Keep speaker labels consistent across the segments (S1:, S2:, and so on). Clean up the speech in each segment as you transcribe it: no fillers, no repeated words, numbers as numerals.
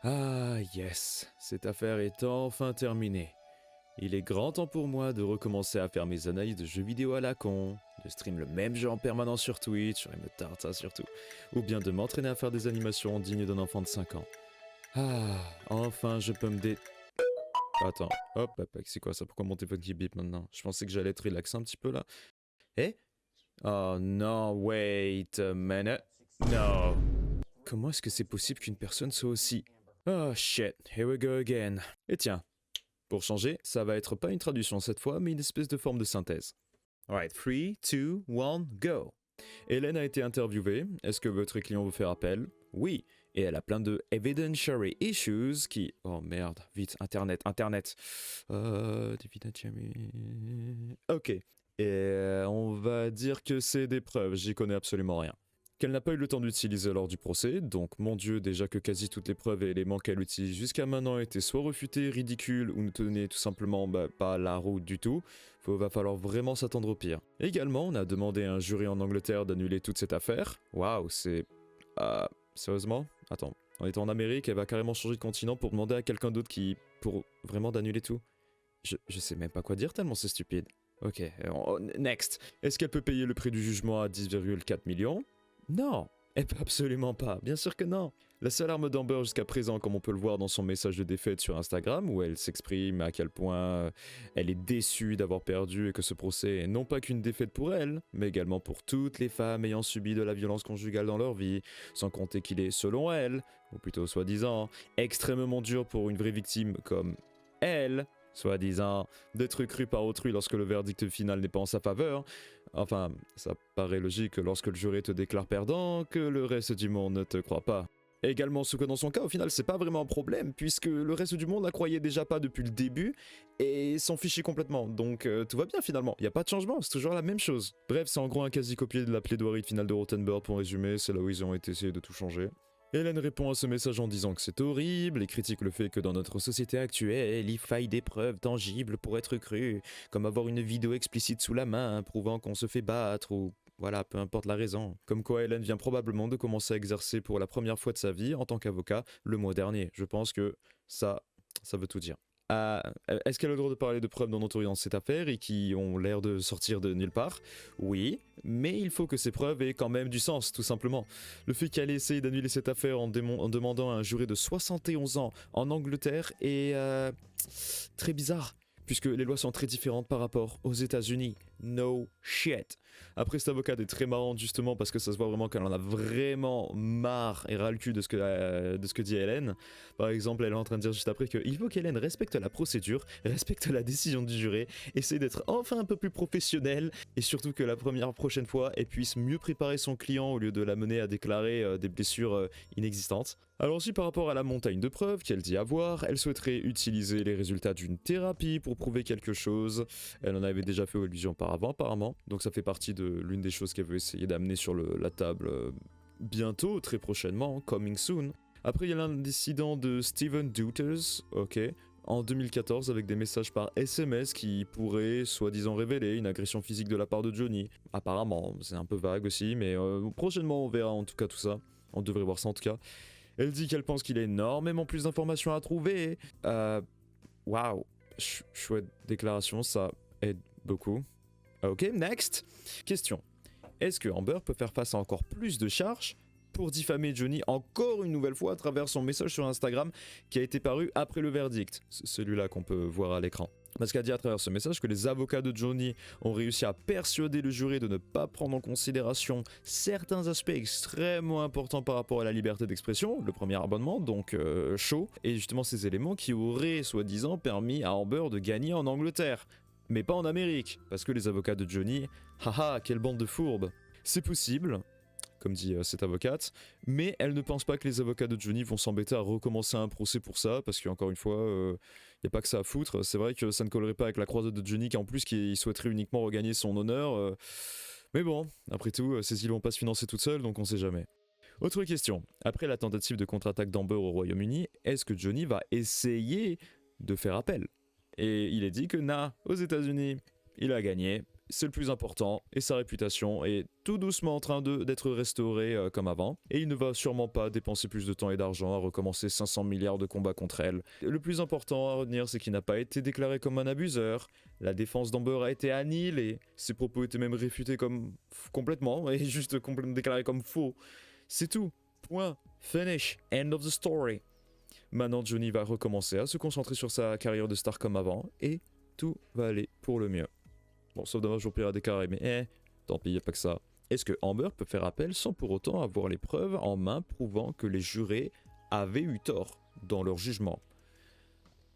S1: Ah yes, cette affaire est enfin terminée. Il est grand temps pour moi de recommencer à faire mes analyses de jeux vidéo à la con, de stream le même jeu en permanence sur Twitch, et me tarde ça surtout, ou bien de m'entraîner à faire des animations dignes d'un enfant de 5 ans. Ah, enfin je peux me Attends, hop, c'est quoi ça? Pourquoi mon téléphone qui bip maintenant? Je pensais que j'allais être relaxé un petit peu là. Eh? Oh non, wait a minute. No. Comment est-ce que c'est possible qu'une personne soit aussi... Oh shit, here we go again. Et tiens, pour changer, ça va être pas une traduction cette fois, mais une espèce de forme de synthèse. Alright, 3, 2, 1, go. Hélène a été interviewée. Est-ce que votre client vous fait appel? Oui. Et elle a plein de evidentiary issues qui... Oh merde, vite, internet. Ok. Et on va dire que c'est des preuves, j'y connais absolument rien. Qu'elle n'a pas eu le temps d'utiliser lors du procès, donc mon dieu, déjà que quasi toutes les preuves et éléments qu'elle utilise jusqu'à maintenant étaient soit refutés, ridicules, ou ne tenaient tout simplement pas la route du tout, va falloir vraiment s'attendre au pire. Également, on a demandé à un jury en Angleterre d'annuler toute cette affaire. Waouh, c'est... sérieusement? Attends, on était en Amérique, elle va carrément changer de continent pour demander à quelqu'un d'autre pour vraiment d'annuler tout. Je sais même pas quoi dire tellement c'est stupide. Ok, next. Est-ce qu'elle peut payer le prix du jugement à 10,4 millions? Non, elle peut absolument pas, bien sûr que non. La seule arme d'Amber jusqu'à présent, comme on peut le voir dans son message de défaite sur Instagram, où elle s'exprime à quel point elle est déçue d'avoir perdu et que ce procès est non pas qu'une défaite pour elle, mais également pour toutes les femmes ayant subi de la violence conjugale dans leur vie, sans compter qu'il est, selon elle, ou plutôt soi-disant, extrêmement dur pour une vraie victime comme elle, soi-disant, d'être cru par autrui lorsque le verdict final n'est pas en sa faveur. Enfin, ça paraît logique lorsque le jury te déclare perdant, que le reste du monde ne te croit pas. Également, ce que dans son cas, au final, c'est pas vraiment un problème, puisque le reste du monde la croyait déjà pas depuis le début, et s'en fichait complètement, donc tout va bien finalement, y a pas de changement, c'est toujours la même chose. Bref, c'est en gros un quasi-copier de la plaidoirie finale de Rothenberg pour résumer, c'est là où ils ont essayé de tout changer. Hélène répond à ce message en disant que c'est horrible et critique le fait que dans notre société actuelle, il faille des preuves tangibles pour être cru, comme avoir une vidéo explicite sous la main prouvant qu'on se fait battre ou voilà, peu importe la raison. Comme quoi Hélène vient probablement de commencer à exercer pour la première fois de sa vie en tant qu'avocat le mois dernier. Je pense que ça veut tout dire. Est-ce qu'elle a le droit de parler de preuves non autorisées dans cette affaire et qui ont l'air de sortir de nulle part? Oui, mais il faut que ces preuves aient quand même du sens, tout simplement. Le fait qu'elle ait essayé d'annuler cette affaire en demandant à un juré de 71 ans en Angleterre est très bizarre, puisque les lois sont très différentes par rapport aux États-Unis. No shit. Après, cette avocate est très marrante justement parce que ça se voit vraiment qu'elle en a vraiment marre et ras le cul de ce que dit Hélène. Par exemple, elle est en train de dire juste après qu'il faut qu'Hélène respecte la procédure, respecte la décision du juré, essaie d'être enfin un peu plus professionnelle et surtout que la prochaine fois, elle puisse mieux préparer son client au lieu de la mener à déclarer des blessures inexistantes. Alors aussi par rapport à la montagne de preuves qu'elle dit avoir, elle souhaiterait utiliser les résultats d'une thérapie pour prouver quelque chose. Elle en avait déjà fait allusion auparavant apparemment, donc ça fait partie de l'une des choses qu'elle veut essayer d'amener sur la table bientôt, très prochainement, coming soon. Après il y a l'incident de Steven Deuters, ok, en 2014 avec des messages par SMS qui pourraient soi-disant révéler une agression physique de la part de Johnny. Apparemment, c'est un peu vague aussi, mais prochainement on verra en tout cas tout ça. On devrait voir ça en tout cas. Elle dit qu'elle pense qu'il y a énormément plus d'informations à trouver. Waouh, chouette déclaration, ça aide beaucoup. Ok, next. Question. Est-ce que Amber peut faire face à encore plus de charges pour diffamer Johnny encore une nouvelle fois à travers son message sur Instagram qui a été paru après le verdict? Celui-là qu'on peut voir à l'écran. Parce qu'elle dit à travers ce message que les avocats de Johnny ont réussi à persuader le jury de ne pas prendre en considération certains aspects extrêmement importants par rapport à la liberté d'expression, le premier abonnement, donc chaud, et justement ces éléments qui auraient soi-disant permis à Amber de gagner en Angleterre. Mais pas en Amérique, parce que les avocats de Johnny, haha, quelle bande de fourbes. C'est possible, comme dit cette avocate, mais elle ne pense pas que les avocats de Johnny vont s'embêter à recommencer un procès pour ça, parce qu'encore une fois, y a pas que ça à foutre. C'est vrai que ça ne collerait pas avec la croisade de Johnny, qui en plus qui souhaiterait uniquement regagner son honneur. Mais bon, après tout, ces îles vont pas se financer toutes seules, donc on sait jamais. Autre question, après la tentative de contre-attaque d'Amber au Royaume-Uni, est-ce que Johnny va essayer de faire appel? Et il est dit que aux États-Unis, il a gagné, c'est le plus important, et sa réputation est tout doucement en train d'être restaurée comme avant, et il ne va sûrement pas dépenser plus de temps et d'argent à recommencer 500 milliards de combats contre elle. Le plus important à retenir, c'est qu'il n'a pas été déclaré comme un abuseur, la défense d'Amber a été annihilée, ses propos étaient même réfutés comme complètement, et juste complètement déclarés comme faux. C'est tout. Point. Finish. End of the story. Maintenant, Johnny va recommencer à se concentrer sur sa carrière de star comme avant, et tout va aller pour le mieux. Bon, sauf dommage au Pirates des Caraïbes, mais tant pis, y a pas que ça. Est-ce que Amber peut faire appel sans pour autant avoir les preuves en main prouvant que les jurés avaient eu tort dans leur jugement?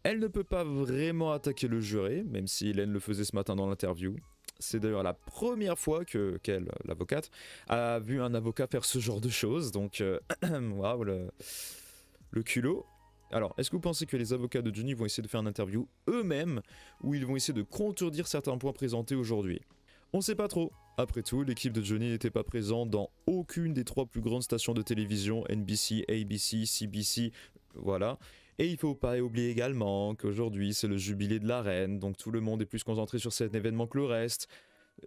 S1: Elle ne peut pas vraiment attaquer le juré, même si Hélène le faisait ce matin dans l'interview. C'est d'ailleurs la première fois qu'elle, l'avocate, a vu un avocat faire ce genre de choses, donc waouh, le culot. Alors, est-ce que vous pensez que les avocats de Johnny vont essayer de faire une interview eux-mêmes, ou ils vont essayer de contredire certains points présentés aujourd'hui? On sait pas trop. Après tout, l'équipe de Johnny n'était pas présente dans aucune des 3 plus grandes stations de télévision, NBC, ABC, CBC, voilà. Et il faut pas oublier également qu'aujourd'hui c'est le jubilé de la reine, donc tout le monde est plus concentré sur cet événement que le reste.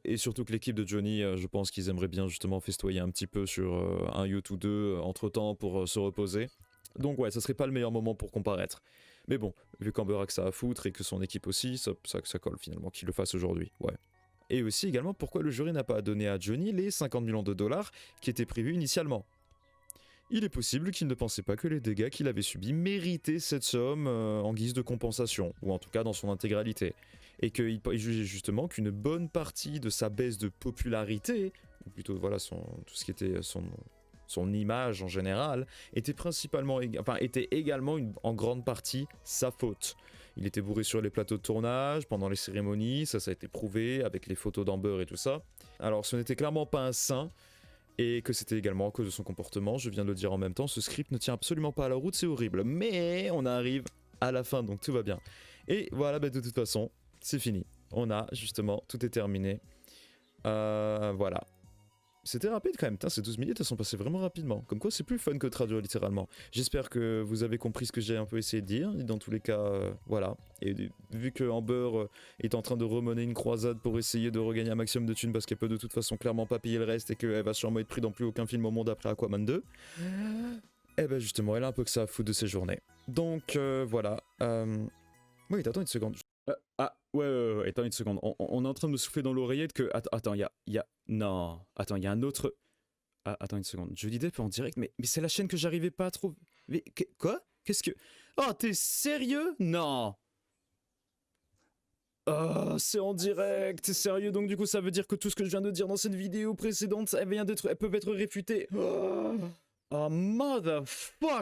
S1: Et surtout que l'équipe de Johnny, je pense qu'ils aimeraient bien justement festoyer un petit peu sur un yacht ou deux entre temps pour se reposer. Donc ouais, ça serait pas le meilleur moment pour comparaître. Mais bon, vu qu'Amber a que ça à foutre et que son équipe aussi, ça colle finalement qu'il le fasse aujourd'hui, ouais. Et aussi également pourquoi le jury n'a pas donné à Johnny les 50 millions de dollars qui étaient prévus initialement. Il est possible qu'il ne pensait pas que les dégâts qu'il avait subis méritaient cette somme en guise de compensation, ou en tout cas dans son intégralité. Et qu'il jugeait justement qu'une bonne partie de sa baisse de popularité, ou plutôt voilà tout ce qui était son image en général, était également en grande partie sa faute. Il était bourré sur les plateaux de tournage, pendant les cérémonies, ça a été prouvé avec les photos d'Amber et tout ça. Alors ce n'était clairement pas un saint, et que c'était également à cause de son comportement, je viens de le dire en même temps, ce script ne tient absolument pas à la route, c'est horrible. Mais on arrive à la fin, donc tout va bien. Et voilà, de toute façon, c'est fini. On a justement, tout est terminé. Voilà. C'était rapide quand même, ces 12 minutes elles sont passées vraiment rapidement. Comme quoi c'est plus fun que traduire littéralement. J'espère que vous avez compris ce que j'ai un peu essayé de dire. Dans tous les cas, voilà. Et vu que Amber est en train de remener une croisade pour essayer de regagner un maximum de thunes parce qu'elle peut de toute façon clairement pas payer le reste et qu'elle va sûrement être prise dans plus aucun film au monde après Aquaman 2. Et ben justement, elle a un peu que ça à foutre de ses journées. Donc voilà. Wait, attends une seconde. Ouais, attends une seconde. On est en train de me souffler dans l'oreillette que... Attends, non, attends, il y a un autre... attends une seconde. Johnny Depp en direct, mais c'est la chaîne que j'arrivais pas à trouver... Mais, quoi? Qu'est-ce que... Oh, t'es sérieux? Non. Oh, c'est en direct, t'es sérieux? Donc du coup, ça veut dire que tout ce que je viens de dire dans cette vidéo précédente, elles peuvent être réfutées. Oh, motherfuck!